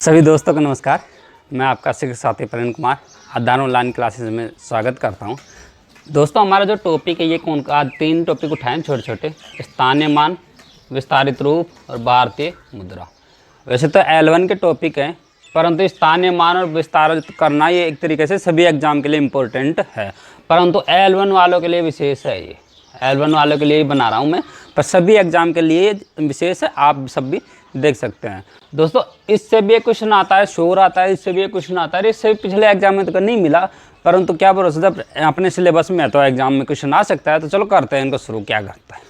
सभी दोस्तों को नमस्कार। मैं आपका शिक्षक साथी प्रवीण कुमार अदान ऑनलाइन क्लासेस में स्वागत करता हूं। दोस्तों हमारा जो टॉपिक है ये कौन का 3 टॉपिक उठाए हैं छोटे छोटे, स्थानीय मान, विस्तारित रूप और भारतीय मुद्रा। वैसे तो L1 के टॉपिक हैं, परंतु स्थानीय मान और विस्तारित करना ये एक तरीके से सभी एग्जाम के लिए इम्पोर्टेंट है, परंतु L1 वालों के लिए विशेष है। ये L1 वालों के लिए ही बना रहा हूँ मैं, पर सभी एग्जाम के लिए विशेष है, आप सब भी देख सकते हैं। दोस्तों इससे भी एक क्वेश्चन आता है, शोर आता है, इससे भी एक क्वेश्चन आता है। इससे पिछले एग्जाम में तो नहीं मिला, परंतु क्या भरोसा, जब अपने सिलेबस में है तो एग्जाम में क्वेश्चन आ सकता है। तो चलो करते हैं इनको शुरू। क्या करता है,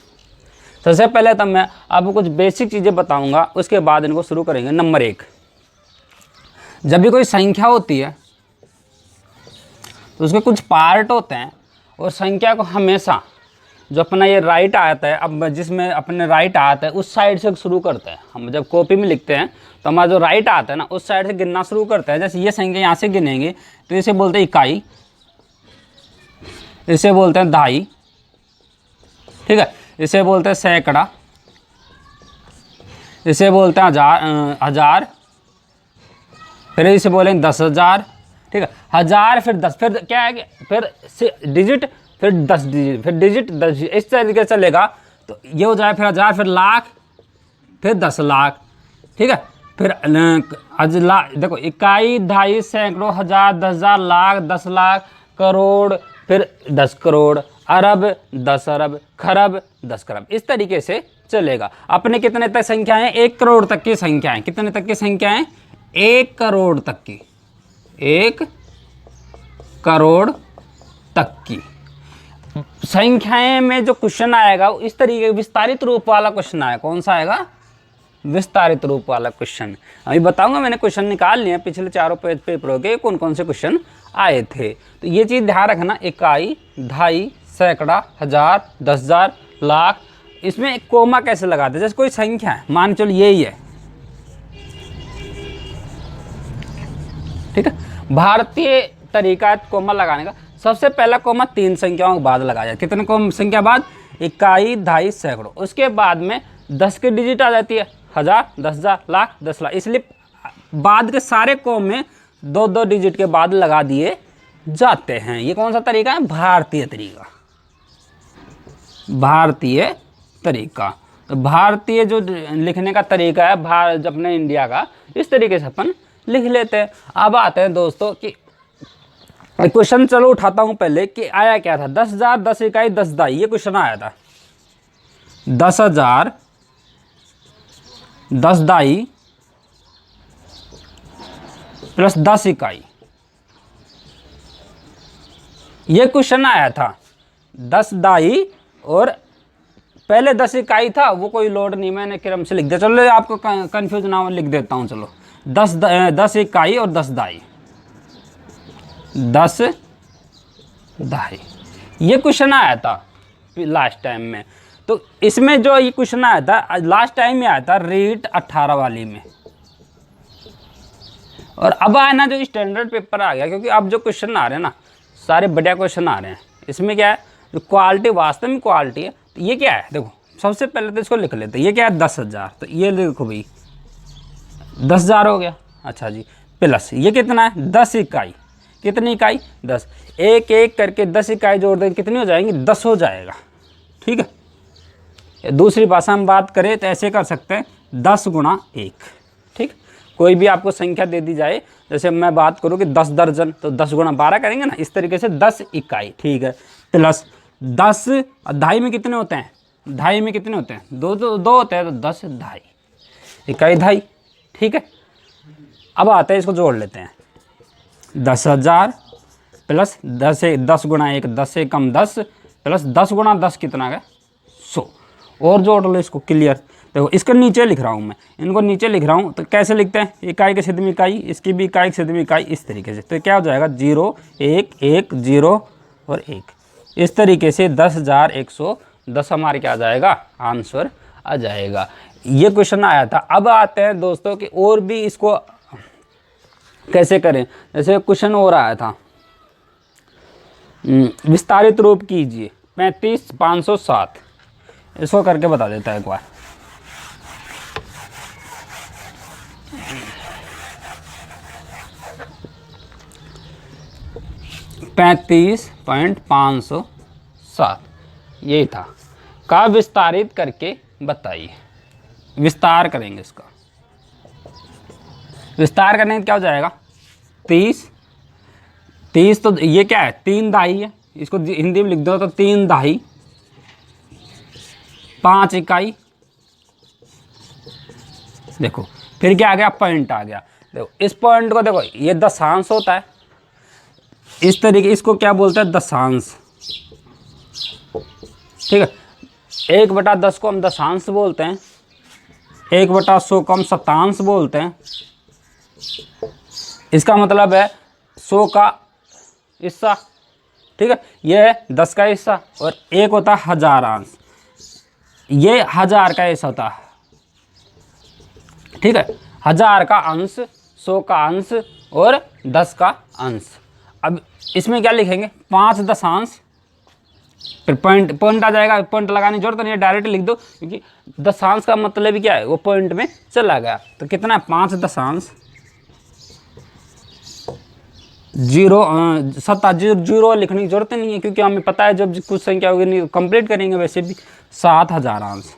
सबसे पहले तो मैं आपको कुछ बेसिक चीज़ें बताऊंगा, उसके बाद इनको शुरू करेंगे। नंबर 1, जब भी कोई संख्या होती है तो उसके कुछ पार्ट होते हैं, और संख्या को हमेशा जो अपना ये राइट आता है, अब जिसमें अपने राइट आता है उस साइड से शुरू करते हैं। हम जब कॉपी में लिखते हैं तो हमारा जो राइट आता है ना, उस साइड से गिनना शुरू करते हैं। जैसे ये संख्या यहाँ से गिनेंगे तो इसे बोलते हैं इकाई, इसे बोलते हैं दहाई, ठीक है, इसे बोलते हैं सैकड़ा, इसे बोलते हैं हजार, फिर इसे बोलेंगे 10,000, ठीक है, 1000 फिर 10, फिर क्या है कि फिर डिजिट, फिर 10 डिजिट, फिर डिजिट 10 डिजिट, इस तरीके से चलेगा। तो ये हो जाए, फिर 1000, फिर लाख, फिर 10 लाख, ठीक है, फिर देखो इकाई, दहाई, सैकड़ों, हजार, 10,000, लाख, 10 लाख, करोड़, फिर 10 करोड़, अरब, 10 अरब, खरब, 10 खरब, इस तरीके से चलेगा। अपने कितने तक संख्याएं? 1 करोड़ तक की संख्याएं। कितने तक की संख्याएं? 1 करोड़ तक की, 1 करोड़ तक की संख्याएं में जो क्वेश्चन आएगा इस तरीके विस्तारित रूप वाला क्वेश्चन आएगा। कौन सा आएगा? विस्तारित रूप वाला क्वेश्चन। अभी बताऊंगा, मैंने क्वेश्चन निकाल लिए पिछले चारों पेपरों के कौन कौन से क्वेश्चन आए थे। तो ये चीज़ ध्यान रखना, इकाई, दहाई, सैकड़ा, हजार, 10,000, लाख, इसमें कोमा कैसे लगाते हैं? जैसे कोई संख्या है, मान चलो यही है, ठीक है, भारतीय तरीका है कोमा लगाने का। सबसे पहला कोमा 3 संख्याओं के बाद लगाया जाए। कितने को संख्या बाद? इकाई, दहाई, सैकड़ों। उसके बाद में 10 की डिजिट आ जाती है, 1000, 10,000, लाख, 10 लाख, इसलिए बाद के सारे कोम में 2-2 डिजिट के बाद लगा दिए जाते हैं। ये कौन सा तरीका है? भारतीय तरीका, भारतीय तरीका। तो भारतीय जो लिखने का तरीका है भारत अपने इंडिया का, इस तरीके से अपन लिख लेते हैं। अब आते हैं दोस्तों कि क्वेश्चन चलो उठाता हूं पहले कि आया क्या था। 10,000, 10 इकाई, 10 दहाई, ये क्वेश्चन आया था। 10,000, 10 दहाई प्लस 10 इकाई, ये क्वेश्चन आया था। 10 दहाई और पहले 10 इकाई था, वो कोई लोड नहीं, मैंने क्रम से लिख दिया। चलो आपको कंफ्यूज ना हो, लिख देता हूं। चलो 10 इकाई और 10 दहाई, 10 दहाई, ये क्वेश्चन आया था लास्ट टाइम में। तो इसमें जो ये क्वेश्चन आया था लास्ट टाइम में आया था रीट 18 वाली में, और अब आया ना जो स्टैंडर्ड पेपर आ गया, क्योंकि अब जो क्वेश्चन आ रहे हैं ना सारे बढ़िया क्वेश्चन आ रहे हैं। इसमें क्या है, जो क्वालिटी वास्तव में क्वालिटी है। तो ये क्या है, देखो सबसे पहले तो इसको लिख लेते हैं। ये क्या है? 10,000, तो ये देखो भाई 10,000 हो गया। अच्छा जी, प्लस ये कितना है? 10 इकाई। कितनी इकाई? 10। एक एक करके 10 इकाई जोड़ दें, कितनी हो जाएंगी? 10 हो जाएगा, ठीक है। दूसरी भाषा में बात करें तो ऐसे कर सकते हैं, 10 गुणा 1, ठीक। कोई भी आपको संख्या दे दी जाए, जैसे मैं बात करूँ कि 10 दर्जन, तो 10 गुणा 12 करेंगे ना, इस तरीके से 10 इकाई, ठीक है। प्लस 10 दहाई में कितने होते हैं? दहाई में कितने होते हैं? दो होते हैं, तो 10 दहाई, इकाई दहाई, ठीक है। अब आते हैं, इसको जोड़ लेते हैं। 10,000 प्लस 10 गुणा 1, 10 से कम 10, प्लस 10 गुणा 10 कितना है? 100। और जोड़ लो इसको, क्लियर। देखो इसको नीचे लिख रहा हूँ मैं, इनको नीचे लिख रहा हूँ। तो कैसे लिखते हैं? इकाई के क्षेत्र में इकाई, इसकी भी इकाई के क्षेत्र में इकाई, इस तरीके से। तो क्या हो जाएगा? 0, 1, 1, 0 और 1, इस तरीके से 10,110 हमारे क्या आ जाएगा? आंसर आ जाएगा। ये क्वेश्चन आया था। अब आते हैं दोस्तों कि और भी इसको कैसे करें। जैसे क्वेश्चन और आया था, विस्तारित रूप कीजिए 35,507, इसको करके बता देता है एक बार। 35.507 यही था। का विस्तारित करके बताइए। विस्तार करेंगे इसका, विस्तार करने में क्या हो जाएगा 30 तो ये क्या है 3 दहाई है, इसको हिंदी में लिख दो तो 3 दहाई 5 इकाई। देखो फिर क्या आ गया पॉइंट आ गया। देखो इस पॉइंट को देखो ये दशांश होता है इस तरीके, इसको क्या बोलते हैं दशांश। ठीक है 1/10 को हम दशांश बोलते हैं, 1/100 को हम शतांश बोलते हैं। इसका मतलब है 100 का हिस्सा, ठीक है ये है 10 का हिस्सा, और 1 होता है हजारांश, ये 1000 का हिस्सा होता है। ठीक है 1000 का अंश, 100 का अंश और 10 का अंश। अब इसमें क्या लिखेंगे 5 दशांश, फिर पॉइंट आ जाएगा। पॉइंट लगाने की जरूरत नहीं है, डायरेक्ट लिख दो, क्योंकि दशांश का मतलब ही क्या है वो पॉइंट में चला गया। तो कितना है 5 दशांश 0 लिखने की जरूरत नहीं है, क्योंकि हमें पता है जब कुछ संख्या होगी नहीं कंप्लीट करेंगे वैसे भी 7 हजारांश।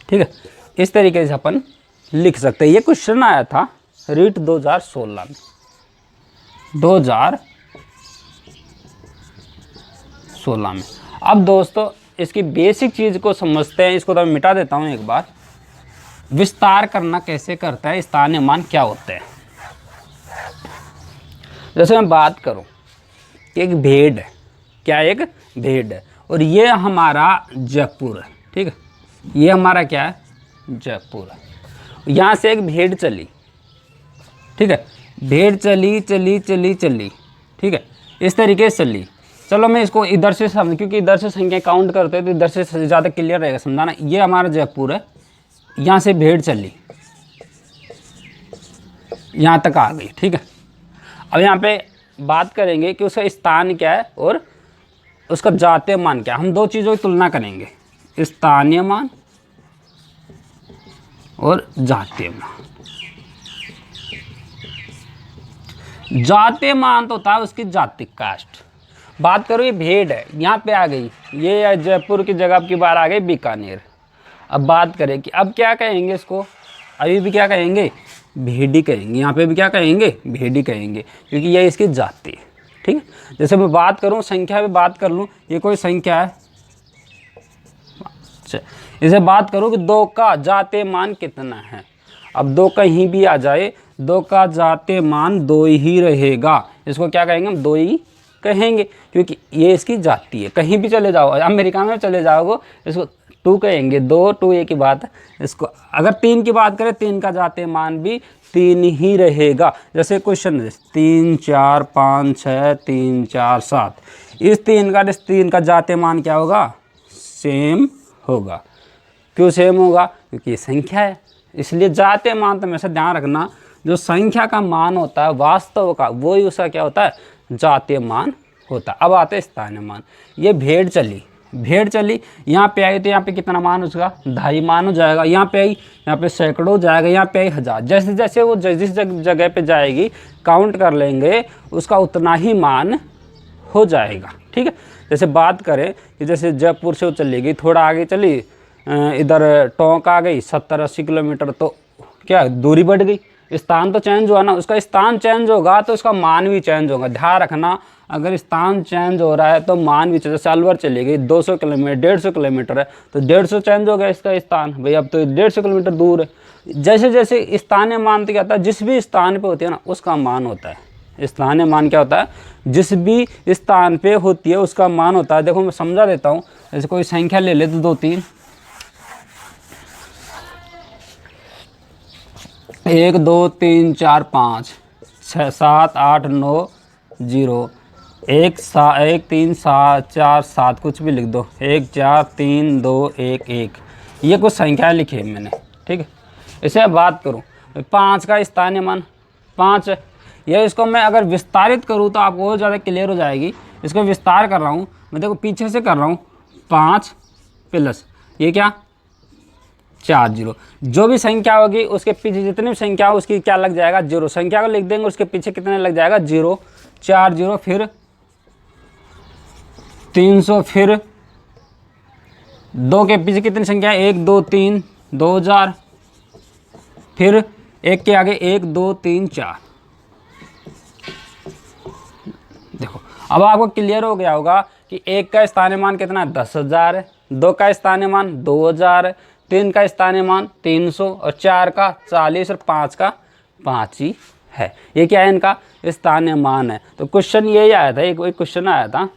ठीक है इस तरीके से अपन लिख सकते हैं। ये क्वेश्चन आया था रीट 2016 में, 2016 में। अब दोस्तों इसकी बेसिक चीज़ को समझते हैं, इसको तो मैं मिटा देता हूँ एक बार। विस्तार करना कैसे करता है, स्थानीय मान क्या होते हैं। जैसे मैं बात करूं कि एक भेड़ है, क्या एक भेड़ है, और ये हमारा जयपुर है। ठीक है ये हमारा क्या है जयपुर है। यहाँ से एक भेड़ चली, ठीक है भेड़ चली चली चली चली, ठीक है इस तरीके से चली। चलो मैं इसको इधर से समझ, क्योंकि इधर से संख्या काउंट करते हैं तो इधर से ज़्यादा क्लियर रहेगा समझाना। ये हमारा जयपुर है, यहाँ से भेड़ चली यहाँ तक आ गई। ठीक है अब यहाँ पे बात करेंगे कि उसका स्थान क्या है और उसका जातीय मान क्या है। हम दो चीज़ों की तुलना करेंगे, स्थानीय मान और जातीय मान। जातीय मान तो होता है उसकी जाति कास्ट। बात करो ये भेड़ है यहाँ पे आ गई, ये जयपुर की जगह की बार आ गई बीकानेर। अब बात करें कि अब क्या कहेंगे इसको, अभी भी क्या कहेंगे भेड़ी कहेंगे, यहाँ पे भी क्या कहेंगे भेड़ी कहेंगे, क्योंकि ये इसकी जाति है। ठीक है जैसे मैं बात करूँ संख्या पे बात कर लूँ, ये कोई संख्या है, अच्छा इसे बात करूँ कि 2 का जातीय मान कितना है। अब 2 कहीं भी आ जाए, 2 का जातीय मान 2 ही रहेगा। इसको क्या कहेंगे हम 2 ही कहेंगे, क्योंकि ये इसकी जाति है। कहीं भी चले जाओ, अमेरिका में चले जाओगे इसको 2 कहेंगे, 2 2 एक ही बात है। इसको अगर 3 की बात करें, 3 का जातीय मान भी 3 ही रहेगा। जैसे क्वेश्चन है 3 4 5 6 3 4 7, इस 3 का जातीय मान क्या होगा सेम होगा। क्यों सेम होगा, क्योंकि ये संख्या है। इसलिए जातीय मान तो हमेशा ध्यान रखना, जो संख्या का मान होता है वास्तव का वही उसका क्या होता है जातीय मान होता है। अब आते हैं स्थानीय मान। ये भेड़ चली, भेड़ चली यहाँ पे आई तो यहाँ पे कितना मान उसका 2.5 मान हो जाएगा। यहाँ पे आई, यहाँ पे सैकड़ों हो जाएगा, यहाँ पे आई 1000। जैसे जैसे वो जिस जगह पे जाएगी काउंट कर लेंगे उसका उतना ही मान हो जाएगा। ठीक है जैसे बात करें कि जैसे जयपुर से वो चलेगी, थोड़ा आगे चली इधर टोंक आ गई 70-80 किलोमीटर, तो क्या दूरी बढ़ गई, स्थान तो चेंज हुआ ना। उसका स्थान चेंज होगा तो उसका मान भी चेंज होगा। ध्यान रखना अगर स्थान चेंज हो रहा है तो मान भी चेंज। जैसे अलवर चली गई 200 किलोमीटर 150 किलोमीटर है तो 150 चेंज हो गया इसका स्थान, भाई अब तो 150 किलोमीटर दूर है। जैसे जैसे स्थानीय मान तो क्या होता है जिस भी स्थान पे होती है ना उसका मान होता है। स्थानीय मान क्या होता है जिस भी स्थान पे होती है उसका मान होता है। देखो मैं समझा देता हूँ, जैसे कोई संख्या ले ले तो 2 3 1 2 3 4 5 6 7 8 9 0 1 3 7 4 7 कुछ भी लिख दो 1 4 3 2 1 1, ये कुछ संख्याएं लिखी है मैंने। ठीक है इसे बात करूं 5 का स्थानीय मान 5 है। यह इसको मैं अगर विस्तारित करूं तो आपको और ज़्यादा क्लियर हो जाएगी। इसको विस्तार कर रहा हूं मैं, देखो पीछे से कर रहा हूं 5 प्लस ये क्या 4 जीरो। जो भी संख्या होगी उसके पीछे जितनी भी संख्या हो उसकी क्या लग जाएगा, जीरो। संख्या को लिख देंगे, उसके पीछे कितने लग जाएगा, जीरो। 4 जीरो, फिर 300, फिर 2 के पीछे कितनी संख्या है, 1 2 3, 2000, फिर 1 के आगे 1 2 3 4। देखो अब आपको क्लियर हो गया होगा कि 1 का स्थानीय मान कितना है, 10,000 है, 2 का स्थानीय मान 2,000 है, 3 का स्थानीय मान 300, और 4 का 40, और 5 का 5 ही है। ये क्या है, इनका स्थानीय मान है। तो क्वेश्चन यही आया था, एक क्वेश्चन आया था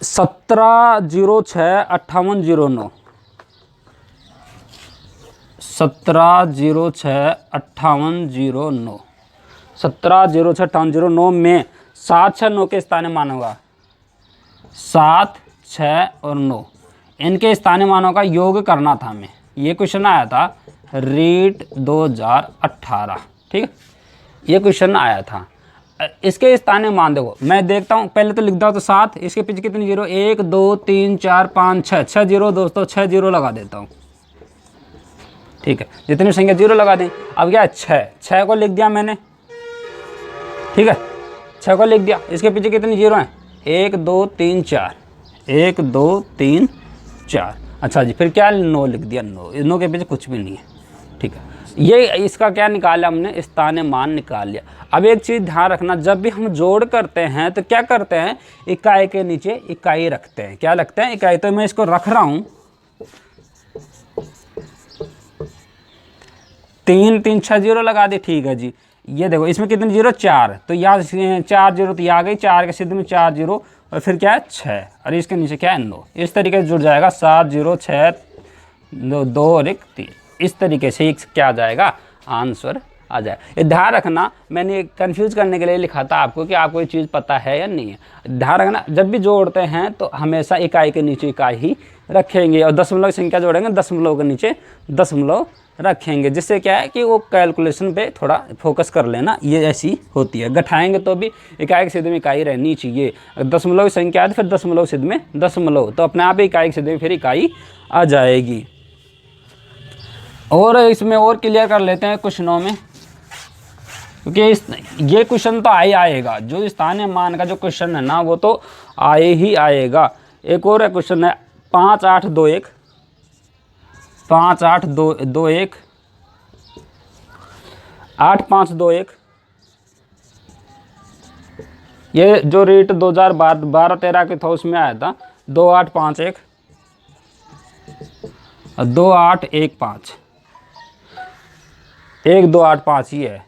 17065809, 17065809, 17065809 में 7 6 9 के स्थानीय मान होगा, 7 6 और 9 इनके स्थानीय मानों का योग करना था हमें। ये क्वेश्चन आया था रीट 2018, ठीक है, ये क्वेश्चन आया था। इसके स्थानीय मान देखो, मैं देखता हूँ, पहले तो लिख दो तो 7, इसके पीछे कितनी जीरो, 1 2 3 4 5 6, 6 जीरो दोस्तों, 6 जीरो लगा देता हूँ, ठीक है, जितनी संख्या जीरो लगा दें। अब क्या है, 6 को लिख दिया मैंने, ठीक है, 6 को लिख दिया। इसके पीछे कितनी जीरो हैं, 1 2 3 4, 1 2 3 4। अच्छा जी, फिर क्या, 9 लिख दिया, 9 के पीछे कुछ भी नहीं है, ठीक है। ये इसका क्या निकाला हमने, स्थानीय मान निकाल लिया। अब एक चीज़ ध्यान रखना, जब भी हम जोड़ करते हैं तो क्या करते हैं, इकाई के नीचे इकाई रखते हैं। क्या रखते हैं, इकाई। तो मैं इसको रख रहा हूँ 3 3 6 जीरो लगा दे, ठीक है जी। ये देखो इसमें कितनी जीरो, 4, तो यहाँ 4 जीरो तो यहाँ आ गई, 4 के सिद्ध में 4 जीरो, और फिर क्या है 6, और इसके नीचे क्या है 9। इस तरीके से जुड़ जाएगा 7 0 6 2 और 1 3। इस तरीके से क्या आ जाएगा, आंसर आ जाए। ये ध्यान रखना, मैंने कंफ्यूज करने के लिए लिखा था आपको कि आपको ये चीज़ पता है या नहीं है। ध्यान रखना, जब भी जोड़ते हैं तो हमेशा इकाई के नीचे इकाई ही रखेंगे, और दशमलव संख्या जोड़ेंगे दशमलव के नीचे दशमलव रखेंगे, जिससे क्या है कि वो कैलकुलेशन पे थोड़ा फोकस कर लेना। ये ऐसी होती है, घटाएंगे तो भी इकाई के सिद्ध में इकाई रहनी चाहिए। दशमलव की संख्या है तो फिर दशमलव सिद्ध में दशमलव, तो अपने आप ही इकाई के सिद्ध में फिर इकाई आ जाएगी। और इसमें और क्लियर कर लेते हैं क्वेश्चनों में, क्योंकि ये क्वेश्चन तो आएगा, जो स्थानीय मान का जो क्वेश्चन है ना वो तो आए ही आएगा। एक और क्वेश्चन है 5 8 2 1, 5 8 2 1, 8 5 2 1। ये जो रेट 2012-13 के था उसमें आया था 2 8 5 1, 2 8 1 5, 1 2 8 5 ही है,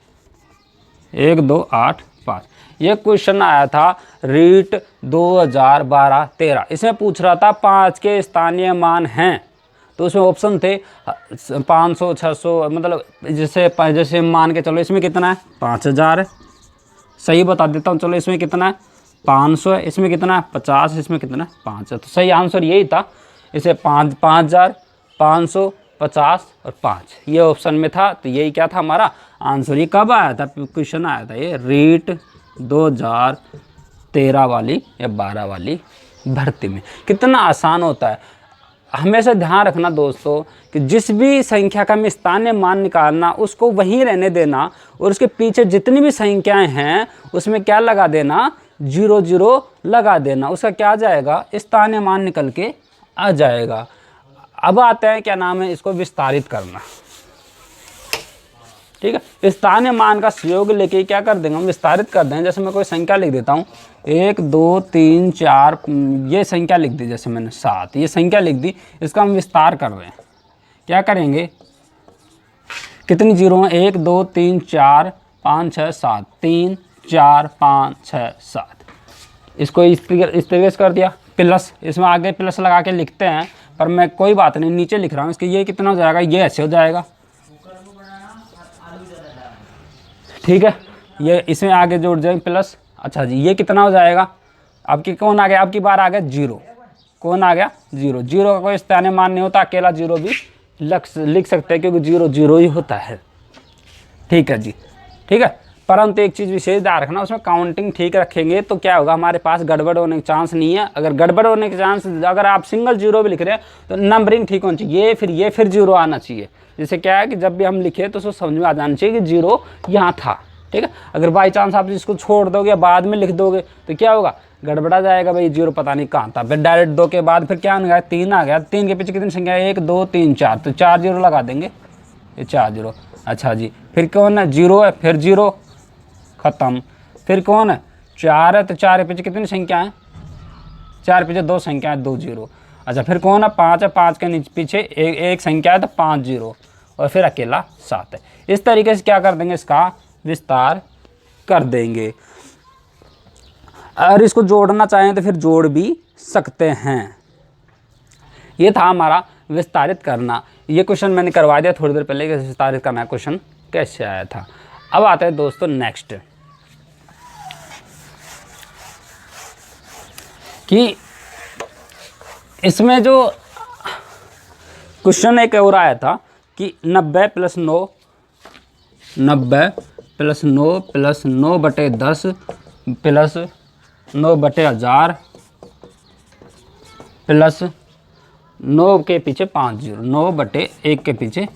1 2 8 5। ये क्वेश्चन आया था रीट 2012-13। इसमें पूछ रहा था 5 के स्थानीय मान हैं, तो उसमें ऑप्शन थे 500 600, मतलब जैसे मान के चलो इसमें कितना है 5000 है, सही बता देता हूँ। चलो इसमें कितना है 500 है, इसमें कितना है 50, इसमें कितना है 5 है, तो सही आंसर यही था। इसे 5000 500 50 और 5 ये ऑप्शन में था, तो यही क्या था हमारा आंसर। ये कब आया था क्वेश्चन, आया था ये रीट 2013 वाली या 12 वाली भर्ती में। कितना आसान होता है। हमेशा ध्यान रखना दोस्तों कि जिस भी संख्या का हमें स्थानीय मान निकालना उसको वहीं रहने देना, और उसके पीछे जितनी भी संख्याएं हैं उसमें क्या लगा देना, 0 0 लगा देना। उसका क्या आ जाएगा, स्थानीय मान निकल के आ जाएगा। अब आते हैं क्या नाम है, इसको विस्तारित करना, ठीक है। स्थानीय मान का सहयोग लेके क्या कर देंगे हम, विस्तारित कर देंगे। जैसे मैं कोई संख्या लिख देता हूँ 1 2 3 4, ये संख्या लिख दी, जैसे मैंने 7 ये संख्या लिख दी, इसका हम विस्तार कर रहे हैं। क्या करेंगे, कितनी जीरो हैं, 1 2 3 4 5 6 7, 3 4 5 6 7। इसको इस तरीके से कर दिया, प्लस इसमें आगे प्लस लगा के लिखते हैं, पर मैं कोई बात नहीं नीचे लिख रहा हूँ। इसके ये कितना हो जाएगा, ये ऐसे हो जाएगा, ठीक है। ये इसमें आगे जोड़ जाएंगे प्लस। अच्छा जी, ये कितना हो जाएगा, आपकी कौन आ गया, आपकी बार आ गया 0, कौन आ गया 0। 0 का कोई स्थानीय मान नहीं होता, अकेला 0 भी लिख सकते हैं, क्योंकि 0 0 ही होता है, ठीक है जी, ठीक है। परंतु एक चीज़ विशेष ध्यान रखना, उसमें काउंटिंग ठीक रखेंगे तो क्या होगा, हमारे पास गड़बड़ होने के चांस नहीं है। अगर गड़बड़ होने के चांस, अगर आप सिंगल जीरो भी लिख रहे हैं तो नंबरिंग ठीक होनी चाहिए, ये फिर जीरो आना चाहिए। जिससे क्या है कि जब भी हम लिखे तो उसको समझ में आ जाना चाहिए कि जीरो यहाँ था, ठीक है। अगर बाई चांस आप इसको छोड़ दोगे या बाद में लिख दोगे तो क्या होगा, गड़बड़ा जाएगा, भाई जीरो पता नहीं कहाँ था। फिर डायरेक्ट 2 के बाद फिर क्या आ गया, 3 आ गया, 3 के पीछे कितनी संख्या है, 1 2 3 4, तो 4 जीरो लगा देंगे, ये 4 जीरो। अच्छा जी, फिर कौन है, जीरो है, फिर जीरो ख़त्म। फिर कौन है, 4 है, तो 4 के पीछे कितनी संख्या है, 4 पीछे 2 संख्या है, 2 जीरो। अच्छा, फिर कौन है, 5 है, 5 के नीचे पीछे एक संख्या है तो 5 जीरो, और फिर अकेला 7 है। इस तरीके से क्या कर देंगे, इसका विस्तार कर देंगे। अगर इसको जोड़ना चाहें तो फिर जोड़ भी सकते हैं। ये था हमारा विस्तारित करना। ये क्वेश्चन मैंने करवा दिया थोड़ी देर पहले कि विस्तारित करना क्वेश्चन कैसे आया था। अब आते हैं दोस्तों नेक्स्ट, कि इसमें जो क्वेश्चन एक और आया था कि 90 + 9 + 9 बटे 10 प्लस 9 बटे 1000 प्लस 9 के पीछे 5 जीरो, 9 बटे 1 के पीछे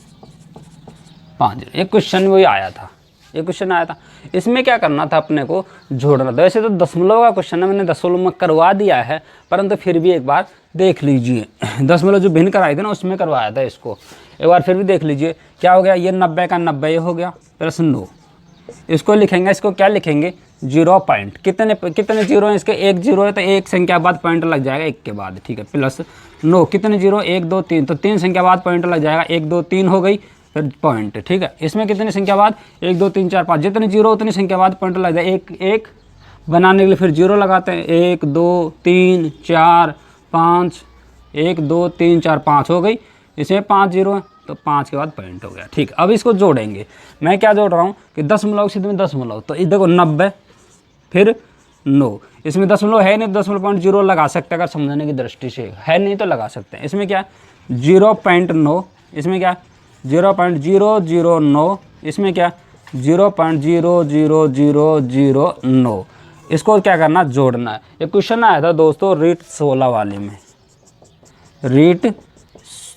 5 जीरो। ये क्वेश्चन वही आया था, ये क्वेश्चन आया था। इसमें क्या करना था, अपने को जोड़ना था। वैसे तो दशमलव का क्वेश्चन है, मैंने दशमलव में करवा दिया है, परंतु फिर भी एक बार देख लीजिए। दशमलव जो भिन्न कराए थे ना, उसमें करवाया था इसको, एक बार फिर भी देख लीजिए। क्या हो गया, ये 90 का 90 हो गया प्लस 9, इसको लिखेंगे, इसको क्या लिखेंगे, 0 पॉइंट। कितने जीरो हैं इसके, 1 जीरो है तो एक संख्या बाद पॉइंट लग जाएगा 1 के बाद, ठीक है। प्लस 9, कितने जीरो, 1 2 3, तो 3 संख्या बाद पॉइंट लग जाएगा, 1 2 3 हो गई, फिर पॉइंट, ठीक है। इसमें कितनी संख्या बाद, 1 2 3 4 5, जितने जीरो उतनी संख्या बाद पॉइंट लग जाए। एक बनाने के लिए फिर जीरो लगाते हैं, 1 2 3 4 5, 1 2 3 4 5 हो गई। इसमें 5 जीरो है तो 5 के बाद पॉइंट हो गया, ठीक। अब इसको जोड़ेंगे, मैं क्या जोड़ रहा हूँ कि दशमलव सिद्ध में दशमलव, तो ये देखो 90 फिर 9, इसमें दशमलव है नहीं, दशमलव पॉइंट जीरो लगा सकते हैं, अगर समझने की दृष्टि से है नहीं तो लगा सकते हैं। इसमें क्या है 0.9, इसमें क्या 0.009, इसमें क्या 0.00009। इसको क्या करना, जोड़ना है। ये क्वेश्चन आया था दोस्तों रीट 16 वाले में, रीट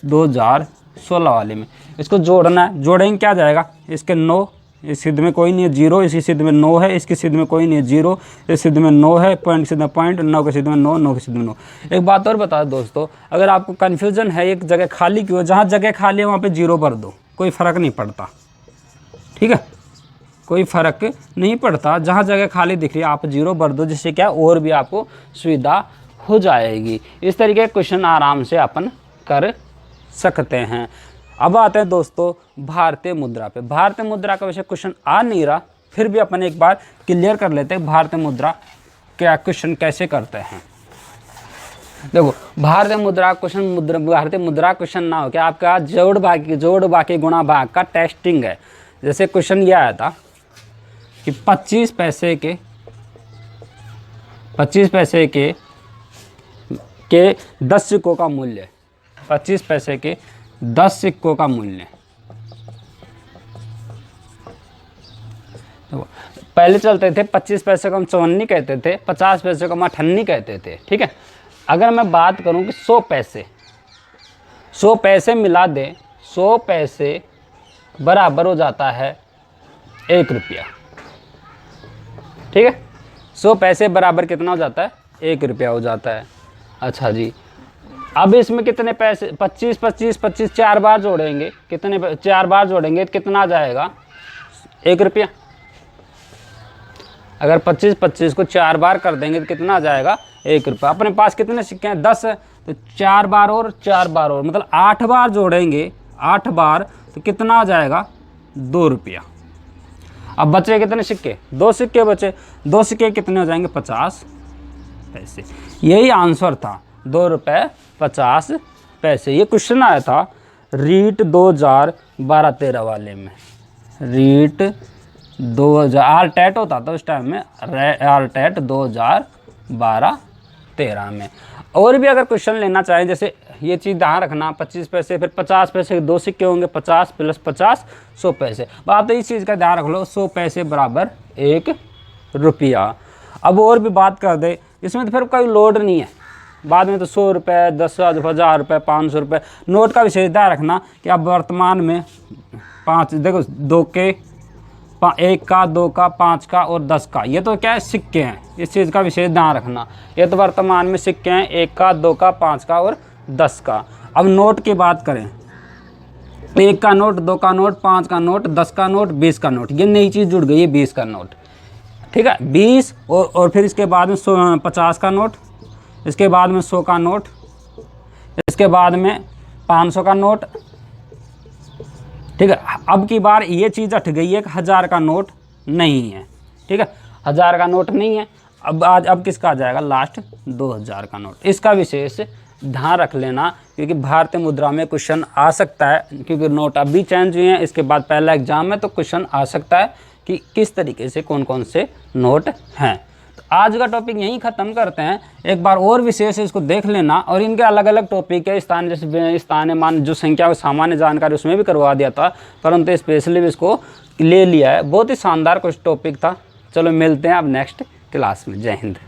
2016 वाले में। इसको जोड़ना है, जोड़ेंगे क्या जाएगा, इसके 9, इस सिद्ध में कोई नहीं है 0, इसकी सिद्ध में 9 है, इसकी सिद्ध में कोई नहीं है 0, इस सिद्ध में 9 है, पॉइंट सिद्ध में पॉइंट, 9 के सिद्ध में 9, 9 के सिद्ध में 9। एक बात और बता दोस्तों, अगर आपको कन्फ्यूजन है एक जगह खाली क्यों, जहाँ जगह खाली है वहाँ पे 0 भर दो, कोई फ़र्क नहीं पड़ता, ठीक है, कोई फ़र्क नहीं पड़ता। जहाँ जगह खाली दिख रही है आप 0 भर दो, जिससे क्या और भी आपको सुविधा हो जाएगी। इस तरीके के क्वेश्चन आराम से अपन कर सकते हैं। अब आते हैं दोस्तों भारतीय मुद्रा पे। भारतीय मुद्रा का वैसे क्वेश्चन आ नहीं रहा, फिर भी अपन एक बार क्लियर कर लेते हैं भारतीय मुद्रा क्या क्वेश्चन कैसे करते हैं। देखो भारतीय मुद्रा क्वेश्चन, भारतीय मुद्रा क्वेश्चन ना हो क्या आपका जोड़ बाकी गुणा भाग का टेस्टिंग है। जैसे क्वेश्चन ये आया था कि 25 पैसे के 10 सिक्कों का मूल्य, 25 पैसे के 10 सिक्कों का मूल्य। तो पहले चलते थे 25 पैसे को हम चवन्नी कहते थे, 50 पैसे को हम अठन्नी कहते थे, ठीक है। अगर मैं बात करूं कि 100 पैसे मिला दे, 100 पैसे बराबर हो जाता है 1 रुपया, ठीक है। 100 पैसे बराबर कितना हो जाता है, 1 रुपया हो जाता है। अच्छा जी, अब इसमें कितने पैसे, 25 25 25 4 बार जोड़ेंगे, कितने 4 बार जोड़ेंगे तो कितना आ जाएगा, 1 रुपया। अगर 25 25 को 4 बार कर देंगे तो कितना आ जाएगा, 1 रुपया। अपने पास कितने सिक्के हैं, 10 है, तो 4 बार और 4 बार और, मतलब 8 बार जोड़ेंगे, 8 बार तो कितना आ जाएगा, 2 रुपया। अब बचे कितने सिक्के, 2 सिक्के बचे, 2 सिक्के कितने हो जाएंगे, 50 पैसे। यही आंसर था, 2 रुपये 50 पैसे। ये क्वेश्चन आया था रीट 2012-13 वाले में, रीट 2000 आरटेट होता था उस टाइम में, आरटेट 2012-13 में। और भी अगर क्वेश्चन लेना चाहें, जैसे ये चीज़ ध्यान रखना, 25 पैसे, फिर 50 पैसे के 2 सिक्के होंगे, 50 + 50 100 पैसे। बात तो इस चीज़ का ध्यान रख लो, 100 पैसे बराबर 1 रुपया। अब और भी बात कर दे, इसमें तो फिर कोई लोड नहीं है, बाद में तो 100 रुपये, 10,000, 1000 रुपये, 500 रुपये। नोट का विशेष ध्यान रखना कि अब वर्तमान में 5, देखो 2 के, 1 का, 2 का, 5 का और 10 का, ये तो क्या है, सिक्के हैं। इस चीज़ का विशेष ध्यान रखना, ये तो वर्तमान में सिक्के हैं, 1 का, 2 का, 5 का और 10 का। अब नोट की बात करें, 1 का नोट, 2 का नोट, 5 का नोट, 10 का नोट, 20 का नोट, ये नई चीज़ जुड़ गई है, 20 का नोट, ठीक है, 20। और फिर इसके बाद में 50 का नोट, इसके बाद में 100 का नोट, इसके बाद में 500 का नोट, ठीक है। अब की बार ये चीज़ हट गई है कि 1000 का नोट नहीं है, ठीक है, 1000 का नोट नहीं है। अब किसका आ जाएगा लास्ट, 2000 का नोट। इसका विशेष ध्यान रख लेना, क्योंकि भारतीय मुद्रा में क्वेश्चन आ सकता है, क्योंकि नोट अभी चेंज हुए हैं, इसके बाद पहला एग्जाम है, तो क्वेश्चन आ सकता है कि किस तरीके से कौन कौन से नोट हैं। तो आज का टॉपिक यहीं ख़त्म करते हैं। एक बार और विशेष इसको देख लेना, और इनके अलग अलग टॉपिक है, स्थान, जैसे स्थान जो संख्या को सामान्य जानकारी उसमें भी करवा दिया था, परंतु स्पेशली भी इसको ले लिया है। बहुत ही शानदार कुछ टॉपिक था। चलो मिलते हैं अब नेक्स्ट क्लास में। जय हिंद।